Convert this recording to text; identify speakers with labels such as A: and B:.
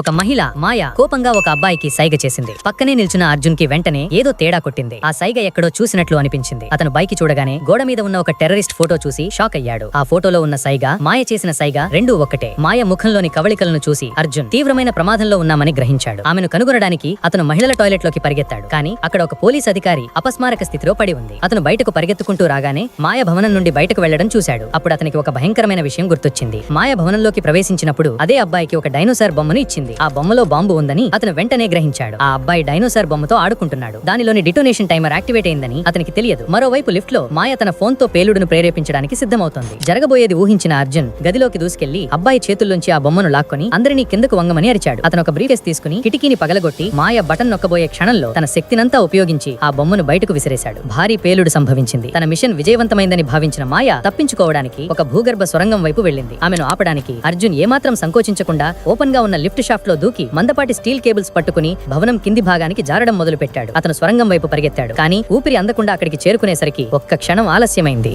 A: ఒక మహిళ మాయ కోపంగా ఒక అబ్బాయికి సైగ చేసింది. పక్కనే నిల్చున్న అర్జున్ కి వెంటనే ఏదో తేడా కొట్టింది. ఆ సైగ ఎక్కడో చూసినట్లు అనిపించింది. అతను బైక్ చూడగానే గోడ మీద ఉన్న ఒక టెర్రరిస్ట్ ఫోటో చూసి షాక్ అయ్యాడు. ఆ ఫోటోలో ఉన్న సైగ మాయ చేసిన సైగ రెండూ ఒక్కటే. మాయ ముఖంలోని కవళికలను చూసి అర్జున్ తీవ్రమైన ప్రమాదంలో ఉన్నామని గ్రహించాడు. ఆమెను కనుగొనడానికి అతను మహిళల టాయిలెట్ లోకి పరిగెత్తాడు. కానీ అక్కడ ఒక పోలీస్ అధికారి అపస్మారక స్థితిలో పడి ఉంది. అతను బయటకు పరిగెత్తుకుంటూ రాగానే మాయ భవనం నుండి బయటకు వెళ్లడం చూశాడు. అప్పుడు అతనికి ఒక భయంకరమైన విషయం గుర్తొచ్చింది. మాయ భవనంలోకి ప్రవేశించినప్పుడు అదే అబ్బాయికి ఒక డైనోసార్ బొమ్మను ఇచ్చింది. ఆ బొమ్మలో బాంబు ఉందని అతను వెంటనే గ్రహించాడు. ఆ అబ్బాయి డైనోసార్ బొమ్మతో ఆడుకుంటున్నాడు. దానిలోని డిటోనేషన్ టైమర్ యాక్టివేట్ అయిందని అతనికి తెలియదు. మరోవైపు లిఫ్ట్ లో మాయ తన ఫోన్ తో పేలుడును ప్రేరేపించడానికి సిద్ధమవుతోంది. జరగబోయేది ఊహించిన అర్జున్ గదిలోకి దూసుకెళ్లి అబ్బాయి చేతుల్లోంచి ఆ బొమ్మను లాక్కొని అందరినీ కిందకు వంగమని అరిచాడు. అతను ఒక బ్రీఫ్ కేస్ తీసుకుని కిటికీని పగలగొట్టి మాయ బటన్ నొక్కబోయే క్షణంలో తన శక్తినంతా ఉపయోగించి ఆ బొమ్మను బయటకు విసిరేశాడు. భారీ పేలుడు సంభవించింది. తన మిషన్ విజయవంతమైందని భావించిన మాయ తప్పించుకోవడానికి ఒక భూగర్భ సొరంగం వైపు వెళ్ళింది. ఆమెను ఆపడానికి అర్జున్ ఏమాత్రం సంకోచించకుండా ఓపెన్ గా ఉన్న లిఫ్ట్ షాఫ్ట్ లో దూకి మందపాటి స్టీల్ కేబుల్స్ పట్టుకుని భవనం కింది భాగానికి జారడం మొదలు పెట్టాడు. అతను స్వరంగం వైపు పరిగెత్తాడు. కానీ ఊపిరి అందకుండా అక్కడికి చేరుకునేసరికి ఒక్క క్షణం ఆలస్యమైంది.